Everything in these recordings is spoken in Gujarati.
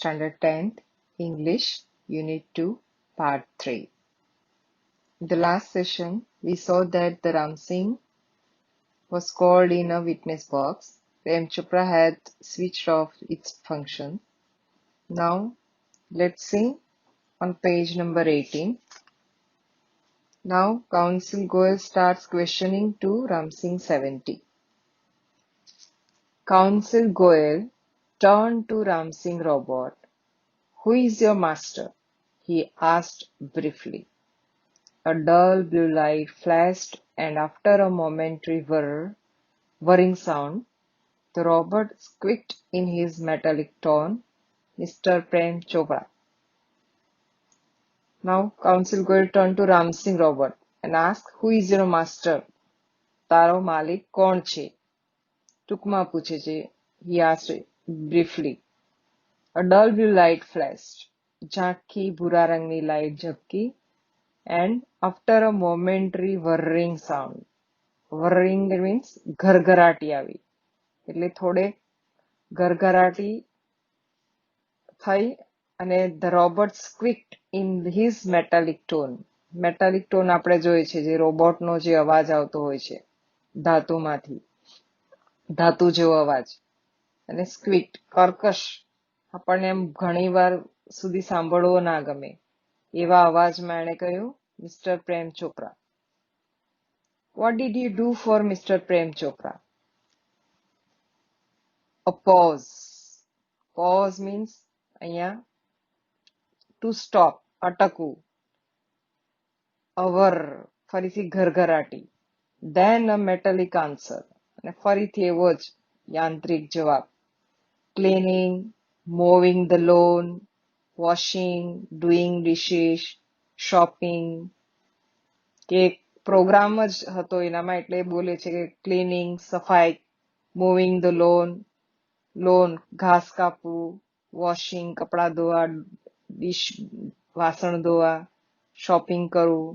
Standard 10th, English, Unit 2, Part 3. In the last session, we saw that the Ramsing was called in a witness box. Prem Chopra had switched off its function. Now, let's see on page number 18. Now, Counsel Goel starts questioning to Ramsing 70. Counsel Goel turned to Ramsing robot. Who is your master? He asked briefly. A dull blue light flashed, and after a momentary whirring sound, the robot squeaked in his metallic tone, Mr. Prem Chopra. Now, Counsel Goel turned to Ramsing robot and asked, Who is your master? તારો માલિક કોણ છે? ટૂંકમાં પૂછે છે. He asked briefly. A dull blue light flashed. ઝાંખી ભૂરા રંગની લાઇટ ઝબકી. And after a momentary whirring sound. Whirring means ઘરઘરાટી આવી. એટલે થોડે ઘરઘરાટી થઈ અને the robot squeaked in his metallic tone. Metallic tone આપણે જોઈએ છે જે રોબોટનો જે અવાજ આવતો હોય છે ધાતુમાંથી, ધાતુ જેવો અવાજ. અને સ્ક્વિક્ડ કર્કશ, આપણને એમ ઘણી વાર સુધી સાંભળવો ના ગમે એવા અવાજમાં એણે કહ્યું, mister Prem Chopra. What did you do for Mr. Prem Chopra? A pause. Pause means અહીંયા to stop, અટકવું. અવર, ફરીથી ઘરઘરાટી. Then a metallic answer. અને ફરીથી એવો જ યાંત્રિક જવાબ. Cleaning, mowing the lawn, washing, doing dishes, shopping. કે પ્રોગ્રામ જ હતો એનામાં એટલે બોલે છે કે ક્લીનિંગ, સફાઈ, મૂવિંગ ધ લોન, ઘાસ કાપવું, વોશિંગ, કપડા ધોવા, ડીશ, વાસણ ધોવા, શોપિંગ કરવું.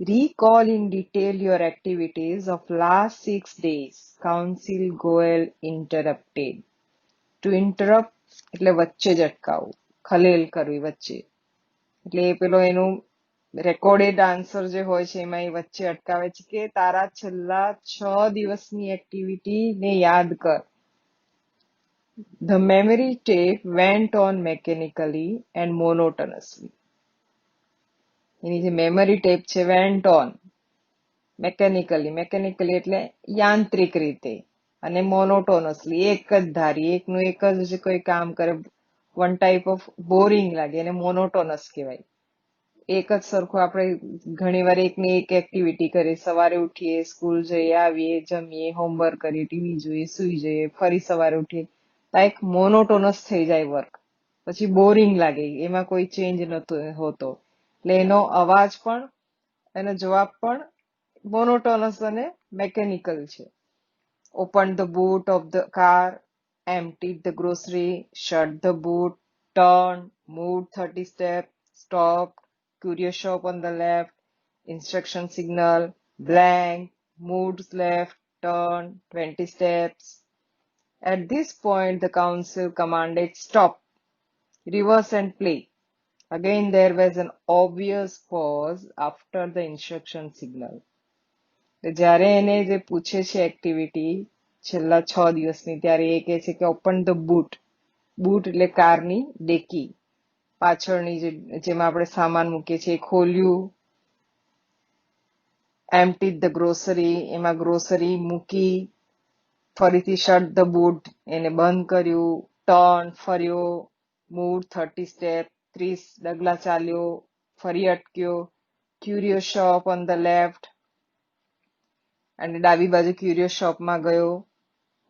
Recall in detail your activities of last 6 days, Counsel Goel interrupted. To interrupt એટલે વચ્ચે જ અટકાવવું, ખલેલ કરવી વચ્ચે. એટલે એ પેલો એનું રેકોર્ડેડ આન્સર જે હોય છે એમાં એ વચ્ચે અટકાવે છે કે તારા છેલ્લા 6 દિવસની એક્ટિવિટીને યાદ કર. The memory tape went on mechanically and monotonously. એની જે મેમરી ટેપ છે went on mechanically એટલે યાંત્રિક રીતે અને monotonously એક જ ધારી, એકનું એક જ કોઈ કામ કરે, one type of boring લાગે એને monotonous કહેવાય. એક જ સરખું આપણે ઘણીવાર એકની એક એક્ટિવિટી કરીએ, સવારે ઉઠીએ, સ્કૂલ જઈએ, આવીએ, જમીએ, હોમવર્ક કરીએ, ટીવી જોઈએ, સૂઈ જઈએ, ફરી સવારે ઉઠીએ. આ એક મોનોટોનસ થઈ જાય વર્ક, પછી બોરિંગ લાગે, એમાં કોઈ ચેન્જ નતો હોતો. એટલે એનો અવાજ પણ એનો જવાબ પણ મોનોટોનસ અને મેકેનિકલ છે. Opened the boot of the car, emptied the grocery, shut the boot, turned, moved 30 steps, stopped, curious shop on the left, instruction signal, blank, moved left, turn, 20 steps. At this point, the counsel commanded stop, reverse and play. Again, there was an obvious pause after the instruction signal. જ્યારે એને જે પૂછે છે એક્ટિવિટી છેલ્લા 6 દિવસની ત્યારે એ કહે છે કે ઓપન ધ બૂટ. બૂટ એટલે કારની ડેકી, પાછળની જેમાં આપણે સામાન મૂકીએ છીએ ખોલ્યું. એમ્પ્ટી ધ ગ્રોસરી, એમાં ગ્રોસરી મૂકી. ફરીથી શટ ધ બૂટ, એને બંધ કર્યું. ટર્ન, ફર્યો. મૂવ 30 સ્ટેપ, 30 ડગલા ચાલ્યો, ફરી અટક્યો. Curious shop on the left, અને ડાબી બાજુ ક્યુરિયસ શોપમાં ગયો.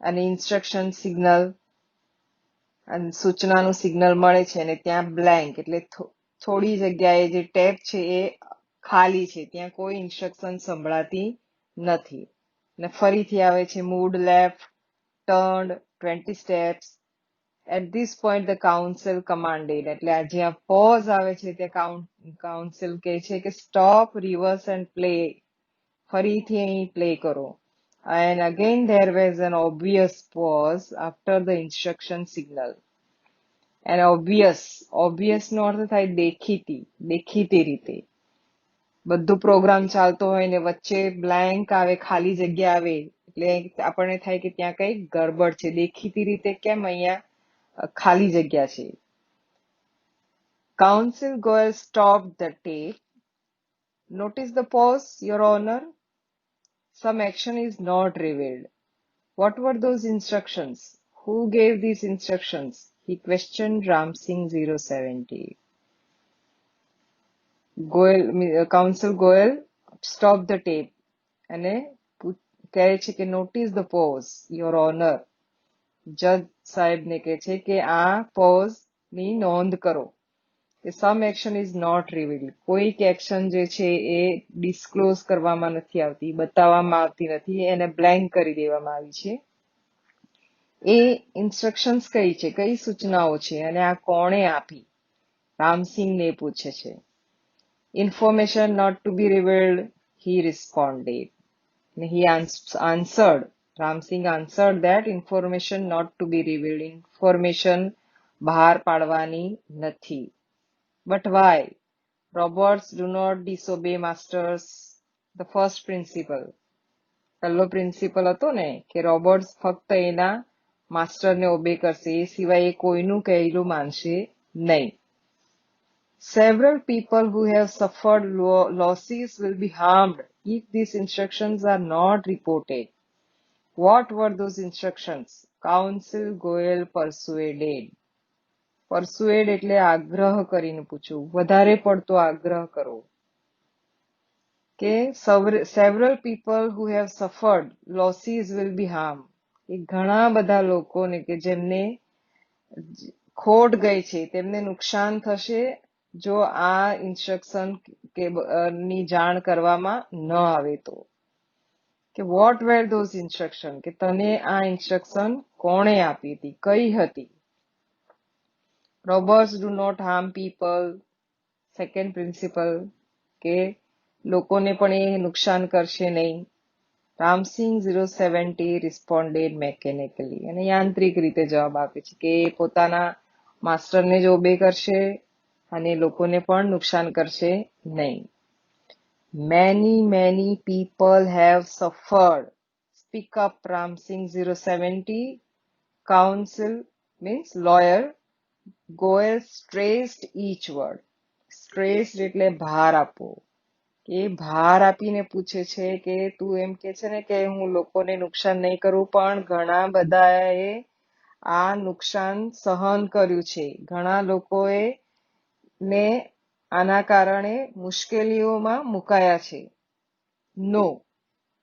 અને ઇન્સ્ટ્રક્શન સિગ્નલ, અને સૂચનાનું સિગ્નલ મળે છે અને ત્યાં બ્લેન્ક એટલે થોડી જગ્યાએ જે ટેપ છે એ ખાલી છે, ત્યાં કોઈ ઇન્સ્ટ્રક્શન સંભળાતી નથી. અને ફરીથી આવે છે mood left, turned, 20 steps. At this point the counsel commanded, એટલે આ જ્યાં પોઝ આવે છે ત્યાં કાઉન્સિલ કહે છે કે સ્ટોપ, રિવર્સ એન્ડ પ્લે. ફરીથી અહીં પ્લે કરો. And again there was an obvious pause after the instruction signal. And obvious નો અર્થ થાય દેખીતી રીતે. બધું પ્રોગ્રામ ચાલતો હોય ને વચ્ચે બ્લેન્ક આવે, ખાલી જગ્યા આવે એટલે આપણને થાય કે ત્યાં કઈ ગડબડ છે. દેખીતી રીતે કેમ અહીંયા ખાલી જગ્યા છે. Counsel Goel stopped the tape. Notice the pause, Your Honor. Some action is not revealed. What were those instructions? Who gave these instructions? He questioned Ram Singh 070. Counsel Goel stopped the tape અને કહે છે કે notice the pause, your honour. જજ સાહેબને કહે છે કે આ પોઝ ની નોંધ કરો કે સમ એક્શન ઇઝ નોટ રિવીલ્ડ. કોઈક એક્શન જે છે એ ડિસ્ક્લોઝ કરવામાં નથી આવતી, બતાવવામાં આવતી નથી, એને બ્લેન્ક કરી દેવામાં આવી છે. એ ઇન્સ્ટ્રક્શન્સ કઈ છે, કઈ સૂચનાઓ છે અને આ કોણે આપી? રામસિંહને પૂછે છે. Information not to be revealed, he responded. He answered, Ram Singh answered that information not to be revealed, information બહાર પાડવાની નથી. But why? Robots do not disobey masters. The first principle. પહેલો પ્રિન્સિપલ હતો ને કે રોબોટ્સ ફક્ત એના માસ્ટરને ઓબે કરશે, એ સિવાય એ કોઈનું કહેલું માનશે નહીં. Several people who have suffered losses will be harmed if these instructions are not reported. What were those instructions? Counsel Goel persuaded. Persuade એટલે આગ્રહ કરીને પૂછવું, વધારે પડતો આગ્રહ કરવો. કે several people who have suffered losses will be harmed. એ ઘણા બધા લોકોને કે જેમને ખોટ ગઈ છે તેમને નુકસાન થશે જો આ ઇન્સ્ટ્રક્શન ની જાણ કરવામાં ન આવે તો. કે વોટ વેર ધોઝ ઇન્સ્ટ્રક્શન, કે તને આ ઇન્સ્ટ્રક્શન કોણે આપી હતી, કઈ હતી? Robots do not harm people. Second principle કે લોકોને પણ એ નુકસાન કરશે નહીં. રામસિંહ 070 રિસ્પોન્ડેડ મેકેનિકલી, અને યાંત્રિક રીતે જવાબ આપે છે કે પોતાના માસ્ટરને જ ઓબે કરશે અને લોકોને પણ નુકસાન કરશે નહીં. Many people have suffered. Speak up, Ram Singh 070. Counsel means lawyer. Goel stressed each word. Stressed એટલે ભાર આપવો. એ ભાર આપીને પૂછે છે કે તું એમ કે છે ને કે હું લોકોને નુકસાન નહીં કરું, પણ ઘણા બધાએ આ નુકસાન સહન કર્યું છે. ઘણા લોકોએ ને આના કારણે મુશ્કેલીઓમાં મુકાયા છે. No,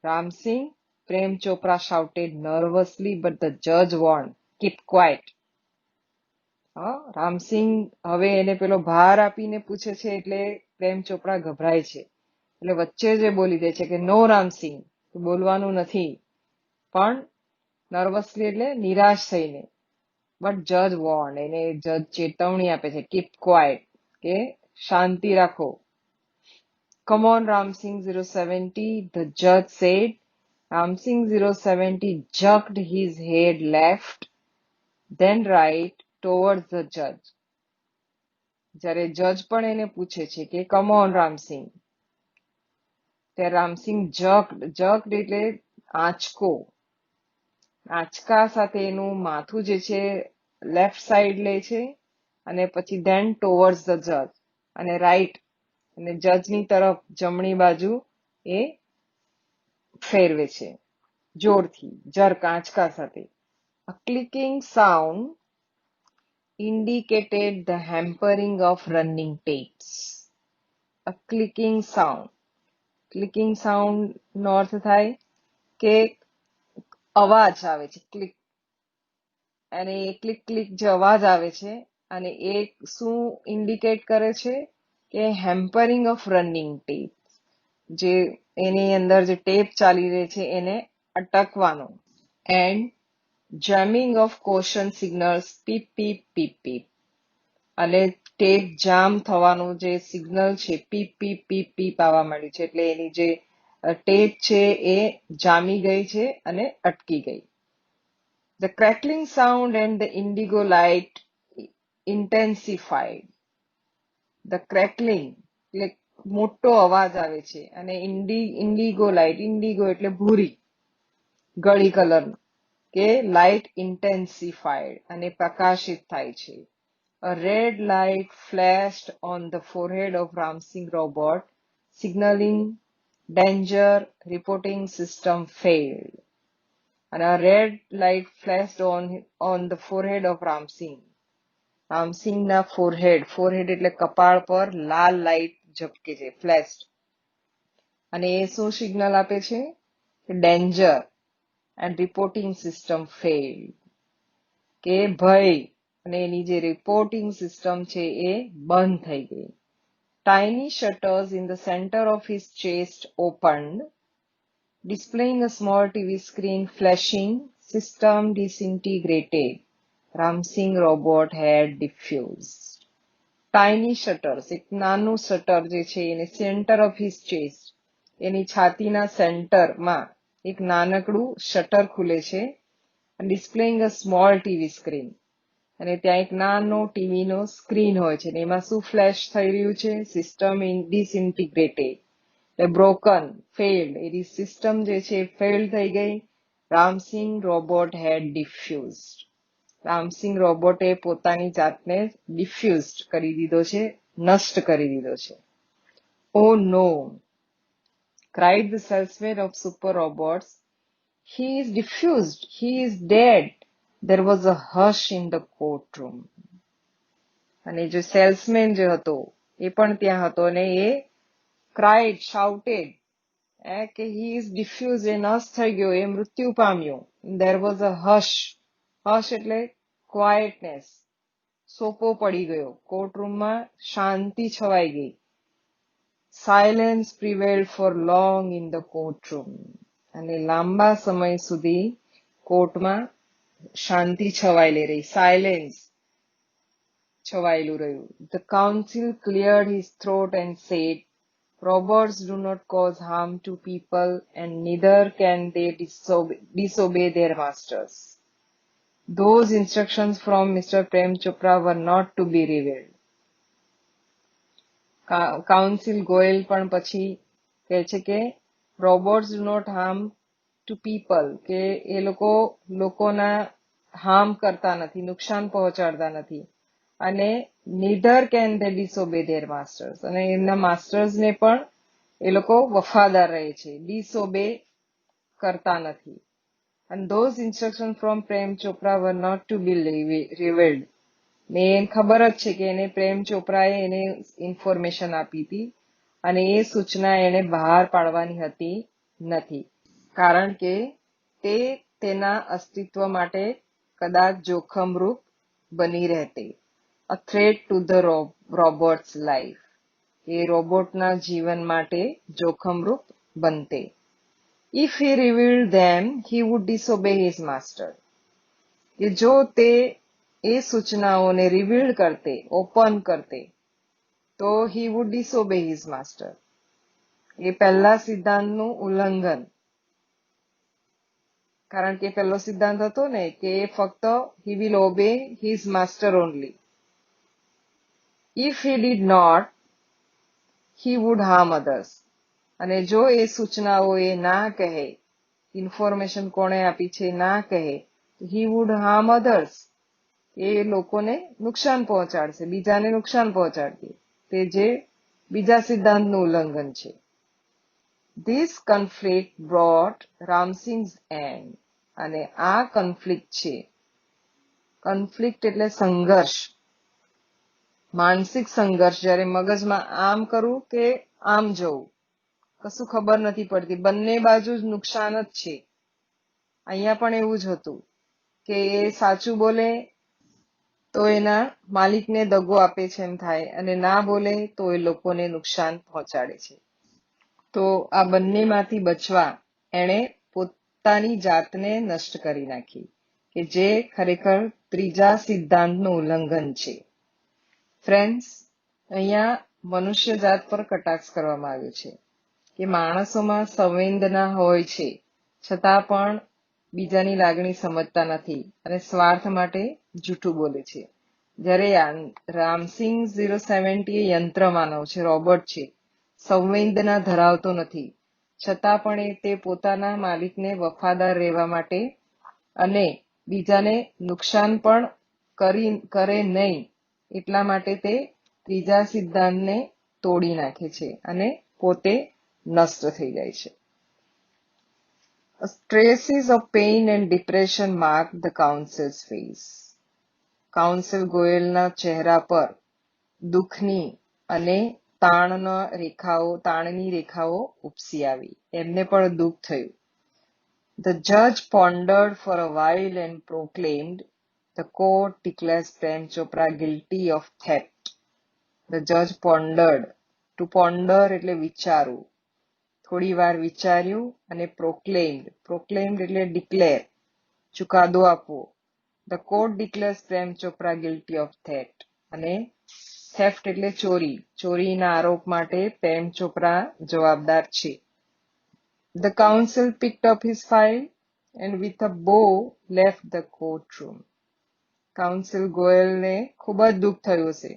Ramsingh, Prem Chopra shouted nervously, but the judge warned, keep quiet. Ramsinh હવે એને પેલો ભાર આપીને પૂછે છે એટલે પ્રેમ ચોપડા ગભરાય છે, એટલે વચ્ચે જે બોલી દે છે કે નો રામસિંહ, બોલવાનું નથી. પણ નર્વસલી એટલે નિરાશ થઈને. બટ જજ વોર્ન, એને જજ ચેતવણી આપે છે, કીપ ક્વાઇટ, કે શાંતિ રાખો. Come on, Ramsingh 070, the judge said. Ramsingh 070 jerked his head left, then right towards the judge. જ્યારે જજ પણ એને પૂછે છે કે કમ ઓન રામસિંહ, ત્યારે રામસિંહ જક્ડ એટલે આંચકો, આંચકા સાથે એનું માથું જે છે લેફ્ટ સાઈડ લે છે અને પછી ધેન ટુવર્ડ્સ ધ જજ, અને રાઈટ અને જજની તરફ જમણી બાજુ એ ફેરવે છે જોરથી, જર્ક આંચકા સાથે. A clicking sound indicated the hampering of running tapes. A clicking sound. Clicking sound નો અર્થ થાય કે અવાજ આવે છે, ક્લિક, અને એ ક્લિક ક્લિક જે અવાજ આવે છે અને એ શું ઇન્ડિકેટ કરે છે કે હેમ્પરિંગ ઓફ રનિંગ ટેપ, જે એની અંદર જે ટેપ ચાલી રહી છે એને અટકવાનો. And jamming of caution signals peep peep peep peep, અને ટેપ જામ થવાનું જે સિગ્નલ છે પીપ પીપ પીપ પીપ આવવા માંડ્યું છે, એટલે એની જે ટેપ છે એ જામી ગઈ છે અને અટકી ગઈ. The crackling sound and the indigo light intensified. The crackling એટલે મોટો અવાજ આવે છે અને ઇન્ડિગો લાઇટ, ઇન્ડિગો એટલે ભૂરી ગળી કલર કે લાઇટ ઇન્ટેન્સિફાઈડ અને પ્રકાશિત થાય છે. A red light flashed on the forehead of Ramsing robot, signaling danger, reporting system failed. And a red light flashed on the forehead of Ramsing. રામસિંગના ફોરહેડ એટલે કપાળ પર લાલ લાઇટ ઝબકે છે, ફ્લેશ્ડ. અને એ શું સિગ્નલ આપે છે? Danger and reporting system failed, કે ભય અને એની જે રિપોર્ટિંગ સિસ્ટમ છે એ બંધ થઈ ગઈ. Tiny shutters in the center of his chest opened, displaying a small TV screen flashing, system disintegrated. Ramsing robot had diffused. Tiny shutters, એક નાનું શટર જે છે એને સેન્ટર ઓફ હિઝ ચેસ્ટ, એની છાતીના સેન્ટરમાં એક નાનકડું શટર ખુલે છે. ડિસ્પ્લેઇંગ અ સ્મોલ ટીવી સ્ક્રીન, અને ત્યાં એક નાનો ટીવીનો સ્ક્રીન હોય છે, એમાં શું ફ્લેશ થઈ રહ્યું છે? સિસ્ટમ ડિસઇન્ટિગ્રેટેડ એટલે બ્રોકન, ફેલ્ડ, એની સિસ્ટમ જે છે ફેલ થઈ ગઈ. રામસિંગ રોબોટ હેડ ડિફ્યુઝડ, રામસિંગ રોબોટે પોતાની જાતને ડિફ્યુઝડ કરી દીધો છે, નષ્ટ કરી દીધો છે. Oh no, cried the salesman of Super Robots. He is diffused, he is dead. There was a hush in the courtroom. અને જે સેલ્સમેન જે હતો એ પણ ત્યાં હતો અને એ ક્રાઇડ, શાઉટેડ કે he is diffused, એ નષ્ટ થઈ ગયો, એ મૃત્યુ પામ્યો. There was a hush, હશ એટલે ક્વાઇટનેસ, સોપો પડી ગયો. કોર્ટરૂમમાં શાંતિ છવાઈ ગઈ. Silence prevailed for long in the courtroom, અને લાંબા સમય સુધી કોર્ટમાં શાંતિ છવાયેલી રહી, સાયલેન્સ છવાયેલું રહ્યું. The counsel cleared his throat and said, robots do not cause harm to people and neither can they disobey their masters. Those instructions from Mr. Prem Chopra were not to be revealed. Counsel Goyal પણ પછી કહે છે કે robots do not harm to people, કે એ લોકોના હાર્મ કરતા નથી, નુકસાન પહોંચાડતા નથી. અને neither can they disobey their masters, અને એમના માસ્ટર્સને પણ એ લોકો વફાદાર રહે છે, ડિસઓબે કરતા નથી. And those instructions from Prem Chopra were not to be revealed. ને એને ખબર જ છે કે એને પ્રેમ ચોપરાએ એને ઇન્ફોર્મેશન આપી હતી અને એ સૂચના એને બહાર પાડવાની હતી નથી, કારણ કે તે તેના અસ્તિત્વ માટે કદાચ જોખમરૂપ બની રહેતે. A threat to the robot's life, એ રોબોટના જીવન માટે જોખમરૂપ બનતે. If he revealed them, he would disobey his master. કે જો તે એ સૂચનાઓને રિવીલ કરતે, ઓપન કરતે, તો he would disobey his master. એ પહેલા સિદ્ધાંતનું ઉલ્લંઘન, કારણ કે પહેલો સિદ્ધાંત હતો ને કે ફક્ત he will obey his master only. If he did not, he would harm others. અને જો એ સૂચનાઓ એ ના કહે, ઇન્ફોર્મેશન કોણે આપી છે ના કહે, he would harm others. એ લોકોને નુકસાન પહોંચાડશે, બીજાને નુકસાન પહોંચાડશે, તે જે બીજા સિદ્ધાંતનું ઉલ્લંઘન છે. This conflict brought Ramsing's end. અને આ કન્ફ્લિક્ટ છે, કન્ફ્લિક્ટ એટલે સંઘર્ષ, માનસિક સંઘર્ષ, જ્યારે મગજમાં આમ કરવું કે આમ જવું, કશું ખબર નથી પડતી, બંને બાજુ જ નુકસાન જ છે. અહીંયા પણ એવું જ હતું કે એ સાચું બોલે તો એના માલિકને દગો આપે છે એમ થાય, અને ના બોલે તો એ લોકોને નુકસાન પહોંચાડે છે. તો આ બંનેમાંથી બચવા એણે પોતાની જાતને નષ્ટ કરી નાખી, કે જે ખરેખર ત્રીજા સિદ્ધાંતનું ઉલ્લંઘન છે. ફ્રેન્ડ્સ, અહીંયા મનુષ્ય જાત પર કટાક્ષ કરવામાં આવ્યો છે કે માણસોમાં સંવેદના હોય છે છતાં પણ બીજાની લાગણી સમજતા નથી અને સ્વાર્થ માટે જૂઠું બોલે છે. જ્યારે રામસિંગ 070 એ યંત્ર માનવ છે, રોબોટ છે, સંવેદના ધરાવતો નથી, છતાં પણ તે પોતાના માલિકને વફાદાર રહેવા માટે અને બીજાને નુકસાન પણ કરે નહીં એટલા માટે તે ત્રીજા સિદ્ધાંતને તોડી નાખે છે અને પોતે નષ્ટ થઈ જાય છે. Traces of pain and depression mark the council's face. Council ગોયલના ચહેરા પર દુઃખની અને તાણની રેખાઓ ઉપસી આવી. એમને પણ દુઃખ થયું. The judge pondered for a while and proclaimed, the court declares Prem Chopra guilty of theft. The judge pondered. To ponder એટલે વિચારવું. થોડી વાર વિચાર્યું અને proclaimed એટલે declare, ચુકાદો આપવો. The court declares Prem Chopra guilty of theft. અને theft એટલે ચોરીના આરોપ માટે પ્રેમ ચોપરા જવાબદાર છે. The counsel picked up his file and with a bow left the courtroom. Council ગોયલને ખૂબ જ દુઃખ થયું હશે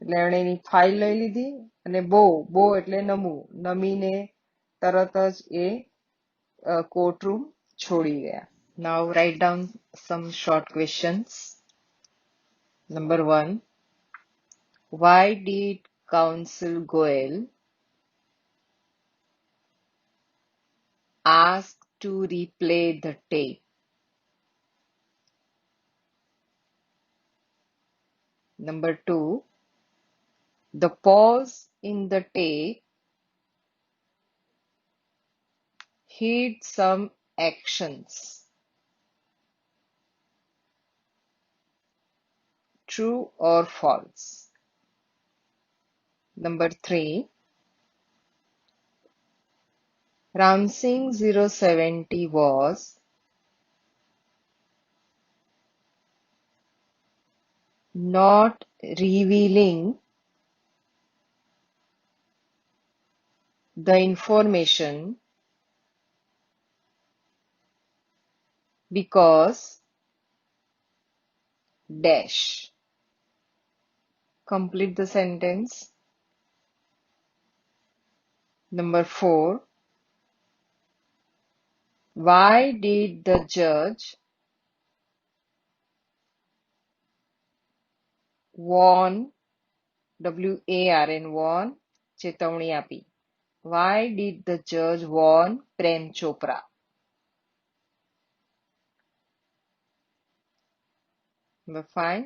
એટલે એમણે એની ફાઇલ લઈ લીધી અને બો એટલે નમીને તરત જ એ કોર્ટરૂમ છોડી ગયા. Now write down some short questions. Number 1. Why did Counsel Goel ask to replay the tape? Number 2. The pause in the tape hid some actions. True or false? Number 3. Ramsing 070 was not revealing the information because dash. Complete the sentence. Number 4. Why did the judge warn, warn, ચેતવણી આપી? Why did the judge warn Prem Chopra? Number 5.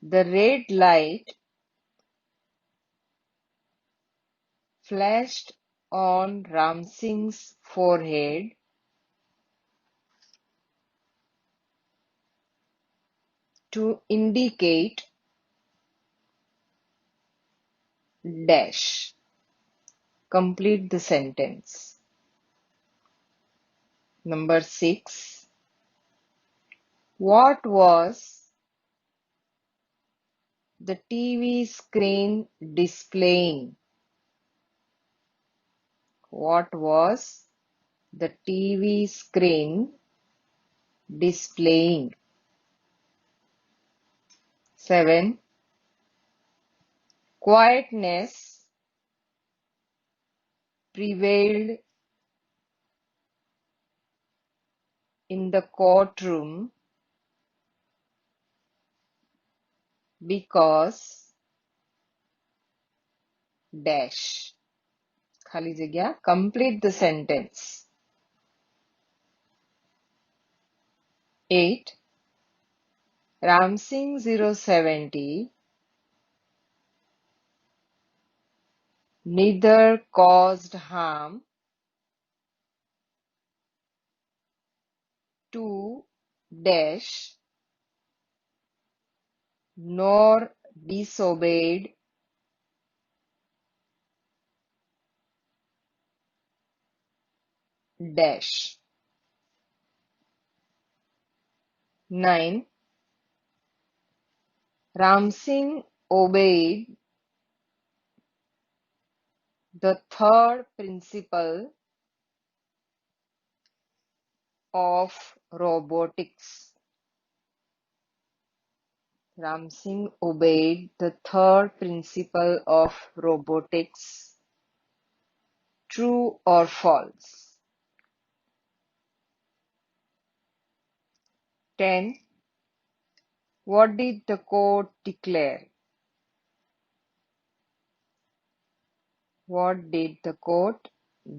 The red light flashed on Ramsing's forehead to indicate dash. Complete the sentence. Number 6. What was the TV screen displaying? What was the TV screen displaying? 7. Quietness prevailed in the courtroom because dash. ખાલી જગ્યા. Complete the sentence. 8. Ramsing 070 neither caused harm to dash nor disobeyed dash. 9. Ramsing obeyed the third principle of robotics. Ram Singh obeyed the third principle of robotics. True or false? 10. What did the court declare? What did the court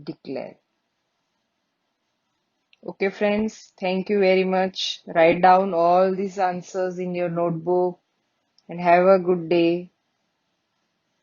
declare? Okay, friends, thank you very much. Write down all these answers in your notebook and have a good day.